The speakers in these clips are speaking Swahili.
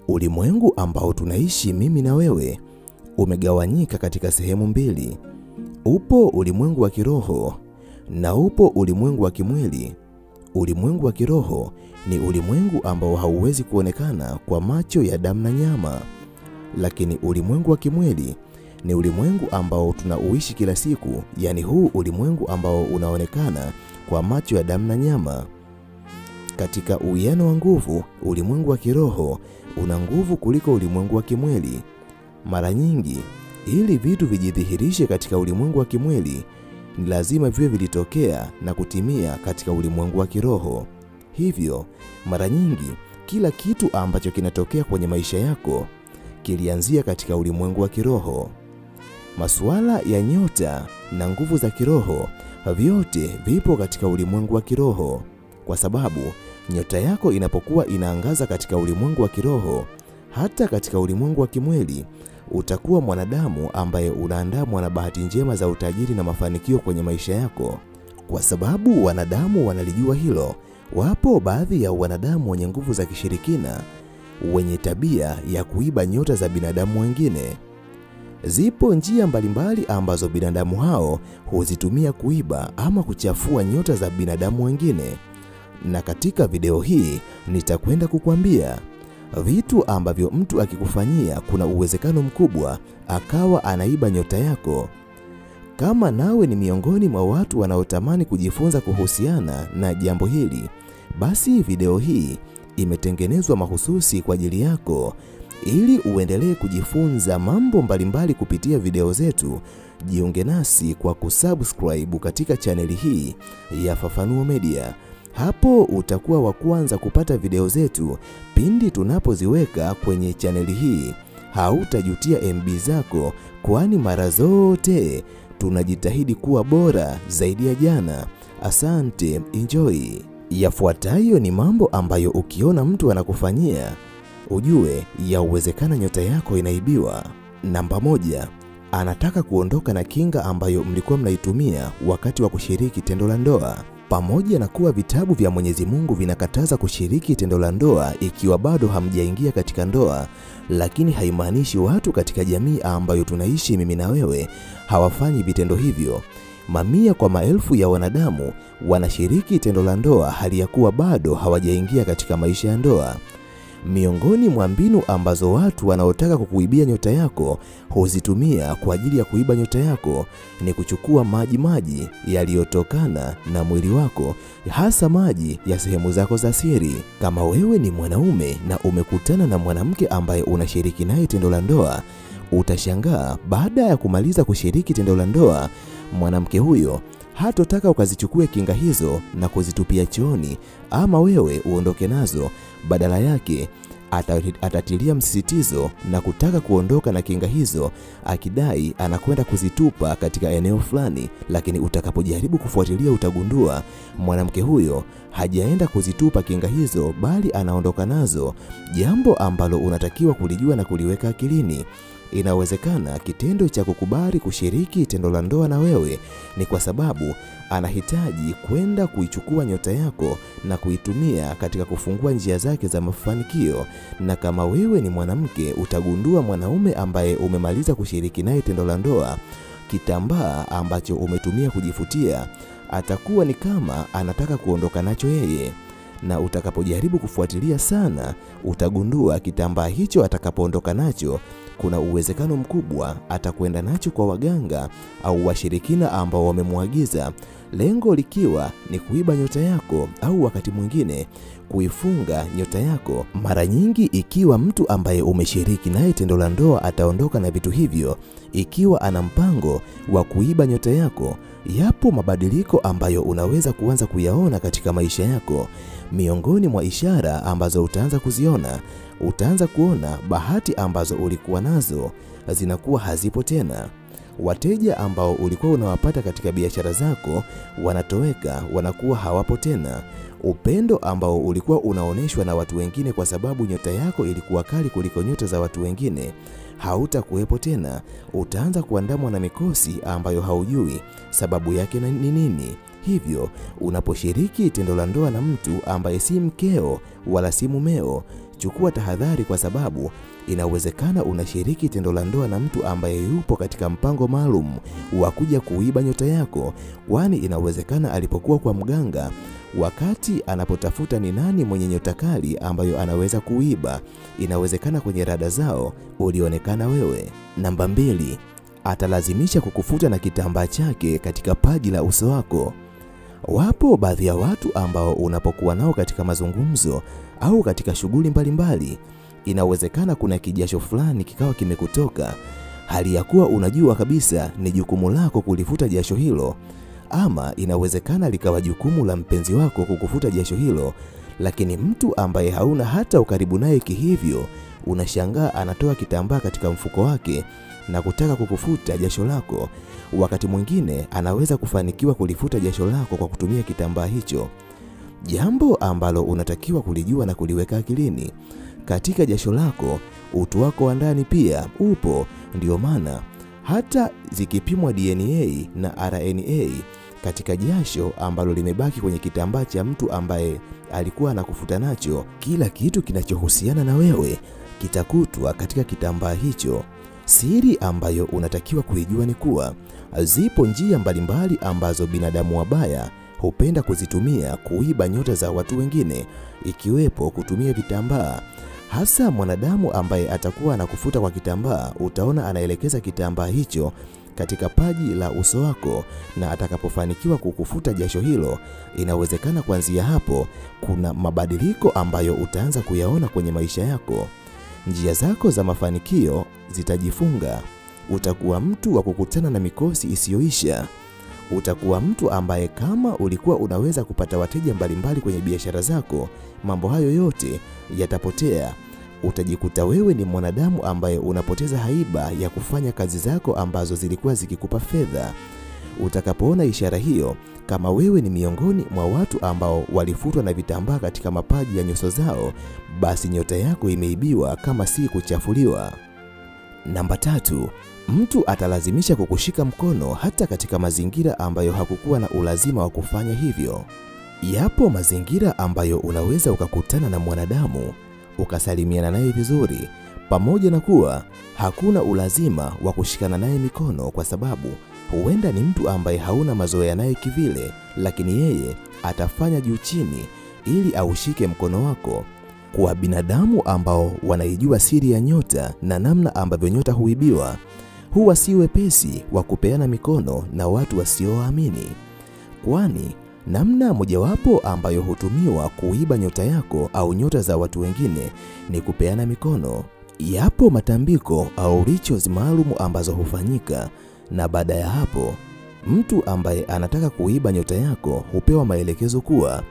Ulimwengu ambao tunaishi mimi na wewe umegawanyika katika sehemu mbili. Upo ulimwengu wa kiroho na upo ulimwengu wa kimwili. Ulimwengu wa kiroho ni ulimwengu ambao hauwezi kuonekana kwa macho ya damu na nyama. Lakini ulimwengu wa kimwili ni ulimwengu ambao tunauishi kila siku, yani huu ulimwengu ambao unaonekana kwa macho ya damu na nyama. Katika uwiano wa nguvu, ulimwengu wa kiroho una nguvu kuliko ulimwengu wa kimwili. Mara nyingi, ili vitu vijidhihirishe katika ulimwengu wa kimwili, ni lazima viwe vilitokea na kutimia katika ulimwengu wa kiroho. Hivyo, mara nyingi, kila kitu ambacho kinatokea kwenye maisha yako, kilianzia katika ulimwengu wa kiroho. Masuala ya nyota na nguvu za kiroho, vyote vipo katika ulimwengu wa kiroho. Kwa sababu, nyota yako inapokuwa inaangaza katika ulimwengu wa kiroho, hata katika ulimwengu wa kimwili, utakuwa mwanadamu ambaye unaandamwa na bahati njema za utajiri na mafanikio kwenye maisha yako. Kwa sababu wanadamu wanalijua hilo, wapo baadhi ya wanadamu wenye nguvu za kishirikina, wenye tabia ya kuiba nyota za binadamu wengine. Zipo njia mbalimbali ambazo binadamu hao huzitumia kuiba ama kuchafua nyota za binadamu wengine. Na katika video hii nitakwenda kukwambia vitu ambavyo mtu akikufanyia kuna uwezekano mkubwa akawa anaiba nyota yako. Kama nawe ni miongoni mwa watu wanaotamani kujifunza kuhusiana na jambo hili, basi video hii imetengenezwa mahususi kwa ajili yako. Ili uendelee kujifunza mambo mbalimbali kupitia video zetu, jiunge nasi kwa kusubscribe katika chaneli hii ya Fafanuo Media. Hapo utakuwa wa kwanza kupata video zetu pindi tunapoziweka kwenye chaneli hii. Hautajutia MB zako, kwani mara zote tunajitahidi kuwa bora zaidi ya jana. Asante, enjoy. Yafuatayo ni mambo ambayo ukiona mtu anakufanyia, ujue ya uwezekana nyota yako inaibiwa. Namba 1, anataka kuondoka na kinga ambayo mlikuwa mnaitumia wakati wa kushiriki tendo la ndoa. Pamoja na kuwa vitabu vya Mwenyezi Mungu vinakataza kushiriki tendo la ndoa ikiwa bado hamjaingia katika ndoa, lakini haimaanishi watu katika jamii ambayo tunaishi mimi na wewe hawafanyi vitendo hivyo. Mamia kwa maelfu ya wanadamu wanashiriki tendo la ndoa hali ya kuwa bado hawajaingia katika maisha ya ndoa. Miongoni mwa mbinu ambazo watu wanaotaka kukuibia nyota yako huzitumia kwa ajili ya kuiba nyota yako ni kuchukua maji yaliyotokana na mwili wako, hasa maji ya sehemu zako za siri. Kama wewe ni mwanaume na umekutana na mwanamke ambaye unashiriki naye tendo la ndoa, utashangaa baada ya kumaliza kushiriki tendo la ndoa, mwanamke huyo hatotaka ukazichukue kinga hizo na kuzitupia chooni ama wewe uondoke nazo. Badala yake atatilia msisitizo na kutaka kuondoka na kinga hizo, akidai anakwenda kuzitupa katika eneo fulani. Lakini utakapojaribu kufuatilia utagundua mwanamke huyo hajaenda kuzitupa kinga hizo, bali anaondoka nazo, jambo ambalo unatakiwa kulijua na kuliweka akilini. Inawezekana kitendo cha kukubali kushiriki tendo la ndoa na wewe ni kwa sababu anahitaji kwenda kuichukua nyota yako na kuitumia katika kufungua njia zake za mafanikio. Na kama wewe ni mwanamke, utagundua mwanaume ambaye umemaliza kushiriki naye tendo la ndoa, kitambaa ambacho umetumia kujifutia atakuwa ni kama anataka kuondoka nacho yeye. Na utakapojaribu kufuatilia sana, utagundua kitambaa hicho atakapoondoka nacho, kuna uwezekano mkubwa atakwenda nacho kwa waganga au washirikina ambao wamemwagiza, lengo likiwa ni kuiba nyota yako au wakati mwingine kuifunga nyota yako. Mara nyingi ikiwa mtu ambaye umeshiriki naye tendo la ndoa ataondoka na vitu hivyo, ikiwa ana mpango wa kuiba nyota yako, yapo mabadiliko ambayo unaweza kuanza kuyaona katika maisha yako. Miongoni mwa ishara ambazo utaanza kuziona, utaanza kuona bahati ambazo ulikuwa nazo zinakuwa hazipo tena. Wateja ambao ulikuwa unawapata katika biashara zako wanatoweka, wanakuwa hawapo tena. Upendo ambao ulikuwa unaoneshwa na watu wengine kwa sababu nyota yako ilikuwa kali kuliko nyota za watu wengine, hautakuwepo tena. Utaanza kuandamwa na mikosi ambayo haujui sababu yake ni nini. Hivyo, unaposhiriki tendo la ndoa na mtu ambaye si mkeo wala si mumeo, chukua tahadhari, kwa sababu inawezekana unashiriki tendo la ndoa na mtu ambaye yupo katika mpango maalum wa kuja kuiba nyota yako, kwani inawezekana alipokuwa kwa mganga, wakati anapotafuta ni nani mwenye nyota kali ambayo anaweza kuiba, inawezekana kwenye rada zao ulionekana wewe. Namba 2, atalazimisha kukufuta na kitambaa chake katika paji la uso wako. Wapo baadhi ya watu ambao unapokuwa nao katika mazungumzo au katika shughuli mbalimbali, inawezekana kuna kijasho fulani kikawa kimekutoka, hali ya kuwa unajua kabisa ni jukumu lako kulifuta jasho hilo, ama inawezekana likawa jukumu la mpenzi wako kukufuta jasho hilo, lakini mtu ambaye hauna hata ukaribu naye kihivyo, unashangaa anatoa kitambaa katika mfuko wake na kutaka kukufuta jasho lako. Wakati mwingine anaweza kufanikiwa kulifuta jasho lako kwa kutumia kitambaa hicho. Jambo ambalo unatakiwa kulijua na kuliweka akilini, katika jasho lako utu wako wa ndani pia upo. Ndio maana hata zikipimwa DNA na RNA katika jasho ambalo limebaki kwenye kitambaa cha mtu ambaye alikuwa anakufuta nacho, kila kitu kinachohusiana na wewe kitakutwa katika kitambaa hicho. Siri ambayo unatakiwa kuijua ni kuwa zipo njia mbalimbali ambazo binadamu wabaya hupenda kuzitumia kuiba nyota za watu wengine, ikiwepo kutumia vitambaa. Hasa mwanadamu ambaye atakuwa anakufuta kwa kitambaa, utaona anaelekeza kitambaa hicho katika paji la uso wako, na atakapofanikiwa kukufuta jasho hilo, inawezekana kuanzia hapo kuna mabadiliko ambayo utaanza kuyaona kwenye maisha yako. Njia zako za mafanikio zitajifunga. Utakuwa mtu wa kukutana na mikosi isiyoisha. Utakuwa mtu ambaye kama ulikuwa unaweza kupata wateja mbalimbali kwenye biashara zako, mambo hayo yote yatapotea. Utajikuta wewe ni mwanadamu ambaye unapoteza haiba ya kufanya kazi zako ambazo zilikuwa zikikupa fedha. Utakapoona ishara hiyo, kama wewe ni miongoni mwa watu ambao walifutwa na vitambaa katika mapaji ya nyuso zao, basi nyota yako imeibiwa kama si kuchafuliwa. Namba 3, mtu atalazimisha kukushika mkono hata katika mazingira ambayo hakukuwa na ulazima wa kufanya hivyo. Yapo mazingira ambayo unaweza ukakutana na mwanadamu ukasalimiana naye vizuri, pamoja na kuwa hakuna ulazima wa kushikana naye mikono, kwa sababu huenda ni mtu ambaye hauna mazoea naye kivile, lakini yeye atafanya juu chini ili aushike mkono wako. Kwa binadamu ambao wanaijua siri ya nyota na namna ambavyo nyota huibiwa, huwa si wepesi wa kupeana mikono na watu wasioamini, kwani namna mojawapo ambayo hutumiwa kuiba nyota yako au nyota za watu wengine ni kupeana mikono. Yapo matambiko au rituals maalum ambazo hufanyika, na baada ya hapo mtu ambaye anataka kuiba nyota yako hupewa maelekezo kuwa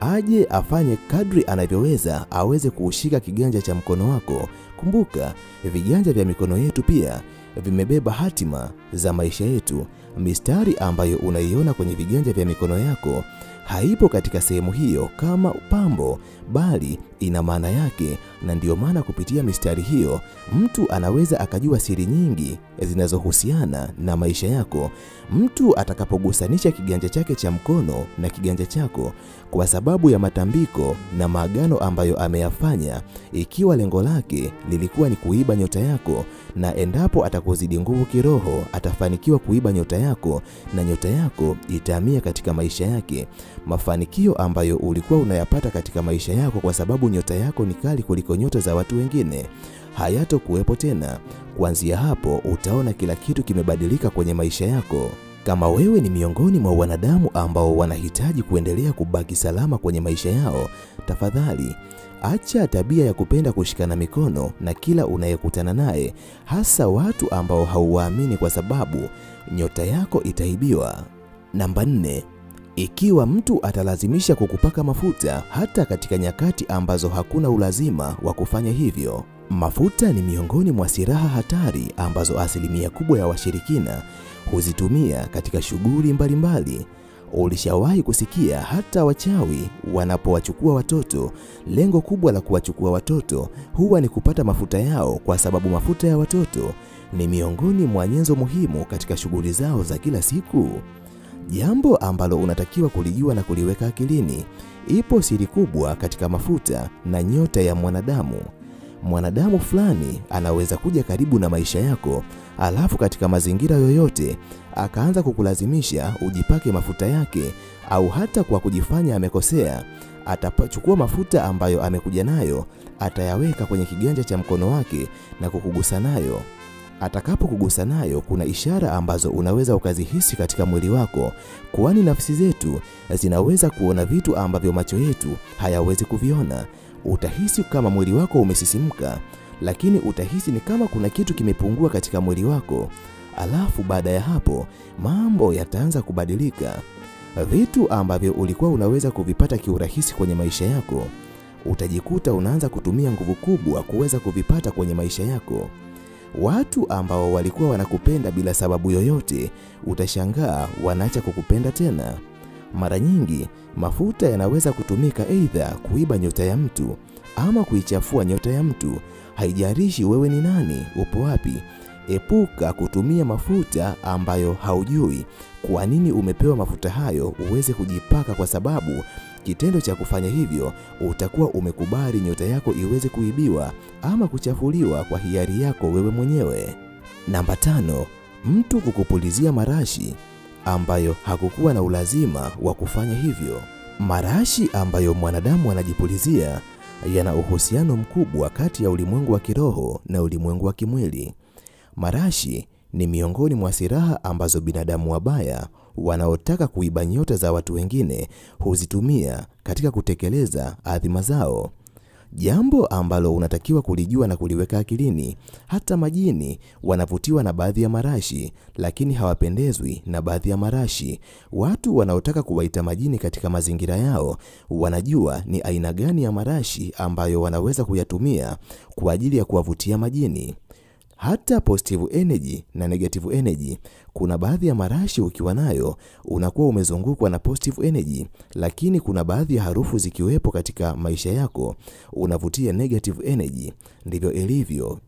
aje afanye kadri anavyoweza aweze kuushika kiganja cha mkono wako. Kumbuka, viganja vya mikono yetu pia vimebeba hatima za maisha yetu. Mistari ambayo unaiona kwenye viganja vya mikono yako haipo katika sehemu hiyo kama upambo, bali ina maana yake, na ndiyo maana kupitia mistari hiyo mtu anaweza akajua siri nyingi zinazohusiana na maisha yako. Mtu atakapogusanisha kiganja chake cha mkono na kiganja chako kwa sababu ya matambiko na maagano ambayo ameyafanya, ikiwa lengo lake lilikuwa ni kuiba nyota yako, na endapo atakuzidi nguvu kiroho, atafanikiwa kuiba nyota yako na nyota yako itahamia katika maisha yake. Mafanikio ambayo ulikuwa unayapata katika maisha yako kwa sababu nyota yako ni kali kuliko nyota za watu wengine, hayatokuwepo tena. Kuanzia hapo utaona kila kitu kimebadilika kwenye maisha yako. Kama wewe ni miongoni mwa wanadamu ambao wanahitaji kuendelea kubaki salama kwenye maisha yao, tafadhali acha tabia ya kupenda kushikana mikono na kila unayekutana naye, hasa watu ambao hauwaamini, kwa sababu nyota yako itaibiwa. Namba 4, ikiwa mtu atalazimisha kukupaka mafuta hata katika nyakati ambazo hakuna ulazima wa kufanya hivyo. Mafuta ni miongoni mwa silaha hatari ambazo asilimia kubwa ya washirikina huzitumia katika shughuli mbalimbali. Ulishawahi kusikia hata wachawi wanapowachukua watoto, lengo kubwa la kuwachukua watoto huwa ni kupata mafuta yao, kwa sababu mafuta ya watoto ni miongoni mwa nyenzo muhimu katika shughuli zao za kila siku. Jambo ambalo unatakiwa kulijua na kuliweka akilini, ipo siri kubwa katika mafuta na nyota ya mwanadamu. Mwanadamu fulani anaweza kuja karibu na maisha yako, alafu katika mazingira yoyote akaanza kukulazimisha ujipake mafuta yake, au hata kwa kujifanya amekosea, atachukua mafuta ambayo amekuja nayo, atayaweka kwenye kiganja cha mkono wake na kukugusa nayo. Atakapokugusa nayo, kuna ishara ambazo unaweza ukazihisi katika mwili wako, kwani nafsi zetu zinaweza kuona vitu ambavyo macho yetu hayawezi kuviona. Utahisi kama mwili wako umesisimka, lakini utahisi ni kama kuna kitu kimepungua katika mwili wako. Alafu baada ya hapo mambo yataanza kubadilika. Vitu ambavyo ulikuwa unaweza kuvipata kiurahisi kwenye maisha yako, utajikuta unaanza kutumia nguvu kubwa kuweza kuvipata kwenye maisha yako. Watu ambao walikuwa wanakupenda bila sababu yoyote, utashangaa wanaacha kukupenda tena. Mara nyingi mafuta yanaweza kutumika aidha kuiba nyota ya mtu ama kuichafua nyota ya mtu. Haijalishi wewe ni nani, upo wapi. Epuka kutumia mafuta ambayo haujui kwa nini umepewa mafuta hayo uweze kujipaka, kwa sababu kitendo cha kufanya hivyo utakuwa umekubali nyota yako iweze kuibiwa ama kuchafuliwa kwa hiari yako wewe mwenyewe. Namba 5, mtu kukupulizia marashi ambayo hakukuwa na ulazima wa kufanya hivyo. Marashi ambayo mwanadamu anajipulizia yana uhusiano mkubwa kati ya ulimwengu wa kiroho na ulimwengu wa kimwili. Marashi ni miongoni mwa silaha ambazo binadamu wabaya wanaotaka kuiba nyota za watu wengine huzitumia katika kutekeleza adhima zao. Jambo ambalo unatakiwa kulijua na kuliweka akilini, hata majini wanavutiwa na baadhi ya marashi, lakini hawapendezwi na baadhi ya marashi. Watu wanaotaka kuwaita majini katika mazingira yao wanajua ni aina gani ya marashi ambayo wanaweza kuyatumia kwa ajili ya kuwavutia majini. Hata positive energy na negative energy, kuna baadhi ya marashi ukiwa nayo unakuwa umezungukwa na positive energy, lakini kuna baadhi ya harufu zikiwepo katika maisha yako unavutia negative energy. Ndivyo ilivyo.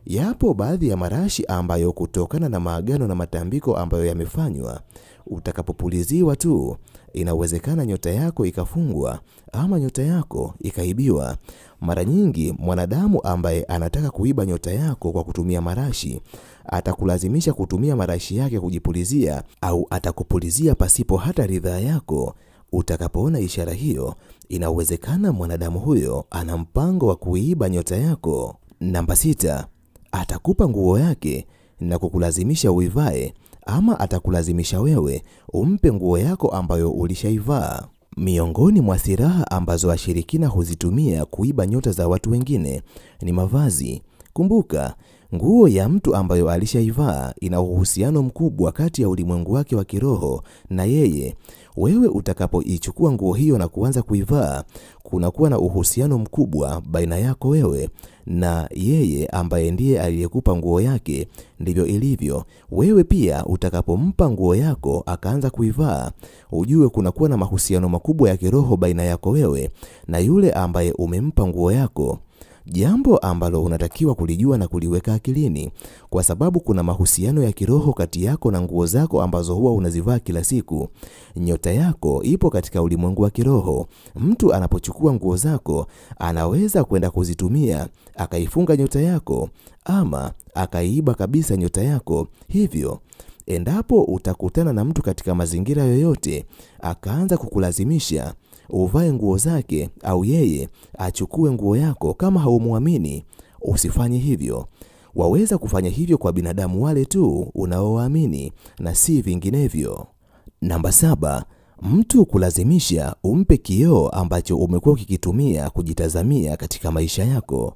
Yapo baadhi ya marashi ambayo kutokana na maagano na matambiko ambayo yamefanywa, utakapopuliziwa tu inawezekana nyota yako ikafungwa ama nyota yako ikaibiwa. Mara nyingi mwanadamu ambaye anataka kuiba nyota yako kwa kutumia marashi, atakulazimisha kutumia marashi yake kujipulizia, au atakupulizia pasipo hata ridhaa yako. Utakapoona ishara hiyo, inawezekana mwanadamu huyo ana mpango wa kuiba nyota yako. Namba 6, atakupa nguo yake na kukulazimisha uivae, ama atakulazimisha wewe umpe nguo yako ambayo ulishaivaa. Miongoni mwa silaha ambazo washirikina huzitumia kuiba nyota za watu wengine ni mavazi. Kumbuka, nguo ya mtu ambayo alishaivaa ina uhusiano mkubwa kati ya ulimwengu wake wa kiroho na yeye. Wewe utakapoichukua nguo hiyo na kuanza kuivaa, kunakuwa na uhusiano mkubwa baina yako wewe na yeye ambaye ndiye aliyekupa nguo yake. Ndivyo ilivyo. Wewe pia utakapompa nguo yako akaanza kuivaa, ujue kunakuwa na mahusiano makubwa ya kiroho baina yako wewe na yule ambaye umempa nguo yako. Jambo ambalo unatakiwa kulijua na kuliweka akilini, kwa sababu kuna mahusiano ya kiroho kati yako na nguo zako ambazo huwa unazivaa kila siku. Nyota yako ipo katika ulimwengu wa kiroho. Mtu anapochukua nguo zako anaweza kwenda kuzitumia akaifunga nyota yako, ama akaiba kabisa nyota yako. Hivyo endapo utakutana na mtu katika mazingira yoyote akaanza kukulazimisha uvae nguo zake, au yeye achukue nguo yako, kama haumuamini, usifanye hivyo. Waweza kufanya hivyo kwa binadamu wale tu unaowaamini na si vinginevyo. Namba 7, mtu kulazimisha umpe kioo ambacho umekuwa ukikitumia kujitazamia katika maisha yako.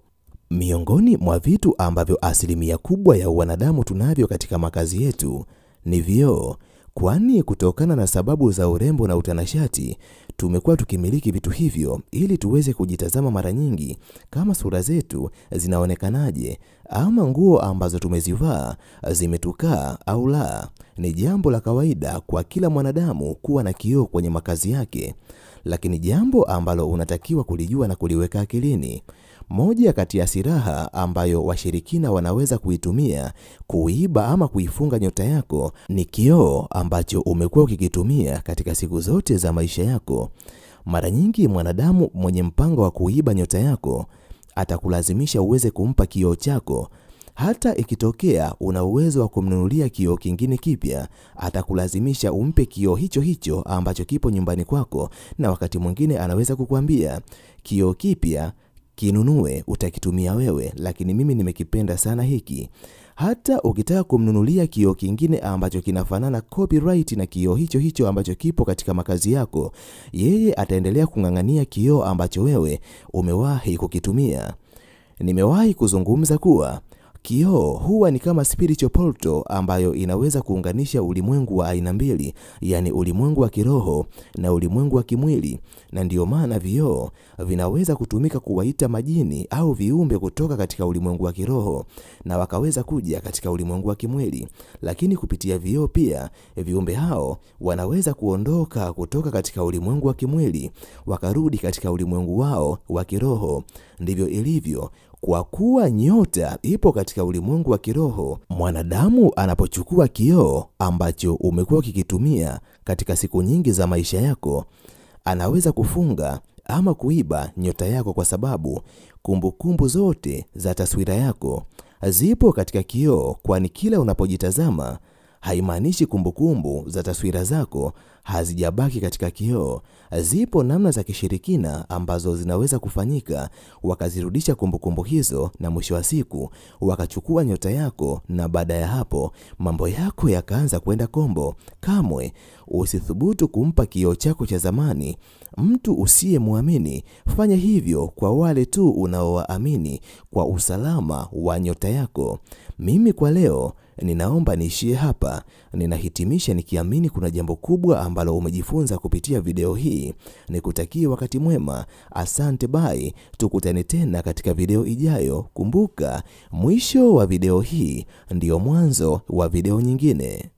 Miongoni mwa vitu ambavyo asilimia kubwa ya wanadamu tunavyo katika makazi yetu ni vioo. Kwani kutokana na sababu za urembo na utanashati, tumekuwa tukimiliki vitu hivyo ili tuweze kujitazama mara nyingi kama sura zetu zinaonekanaje, ama nguo ambazo tumezivaa zimetukaa au la. Ni jambo la kawaida kwa kila mwanadamu kuwa na kioo kwenye makazi yake. Lakini jambo ambalo unatakiwa kulijua na kuliweka akilini, Moja kati ya silaha ambayo washirikina wanaweza kuitumia kuiba ama kuifunga nyota yako ni kioo ambacho umekuwa ukikitumia katika siku zote za maisha yako. Mara nyingi mwanadamu mwenye mpango wa kuiba nyota yako atakulazimisha uweze kumpa kioo chako. Hata ikitokea una uwezo wa kumnunulia kioo kingine kipya, atakulazimisha umpe kioo hicho hicho ambacho kipo nyumbani kwako, na wakati mwingine anaweza kukuambia kioo kipya kinunue, utakitumia wewe, lakini mimi nimekipenda sana hiki. Hata ukitaka kumnunulia kioo kingine ambacho kinafanana copyright na kioo hicho hicho ambacho kipo katika makazi yako, yeye ataendelea kung'ang'ania kioo ambacho wewe umewahi kukitumia. Nimewahi kuzungumza kuwa kioo huwa ni kama spiritual portal ambayo inaweza kuunganisha ulimwengu wa aina mbili, yani ulimwengu wa kiroho na ulimwengu wa kimwili, na ndiyo maana vioo vinaweza kutumika kuwaita majini au viumbe kutoka katika ulimwengu wa kiroho na wakaweza kuja katika ulimwengu wa kimwili. Lakini kupitia vioo pia viumbe hao wanaweza kuondoka kutoka katika ulimwengu wa kimwili wakarudi katika ulimwengu wao wa kiroho. Ndivyo ilivyo. Kwa kuwa nyota ipo katika ulimwengu wa kiroho, mwanadamu anapochukua kioo ambacho umekuwa ukikitumia katika siku nyingi za maisha yako, anaweza kufunga ama kuiba nyota yako, kwa sababu kumbukumbu zote za taswira yako zipo katika kioo, kwani kila unapojitazama haimaanishi kumbukumbu za taswira zako hazijabaki katika kioo. Zipo namna za kishirikina ambazo zinaweza kufanyika wakazirudisha kumbukumbu hizo, na mwisho wa siku wakachukua nyota yako, na baada ya hapo mambo yako yakaanza kwenda kombo. Kamwe usithubutu kumpa kioo chako cha zamani mtu usiyemwamini. Fanya hivyo kwa wale tu unaowaamini kwa usalama wa nyota yako. Mimi kwa leo ninaomba niishie hapa. Ninahitimisha nikiamini kuna jambo kubwa ambalo umejifunza kupitia video hii. Nikutakie wakati mwema. Asante, bye. Tukutane tena katika video ijayo. Kumbuka, mwisho wa video hii ndio mwanzo wa video nyingine.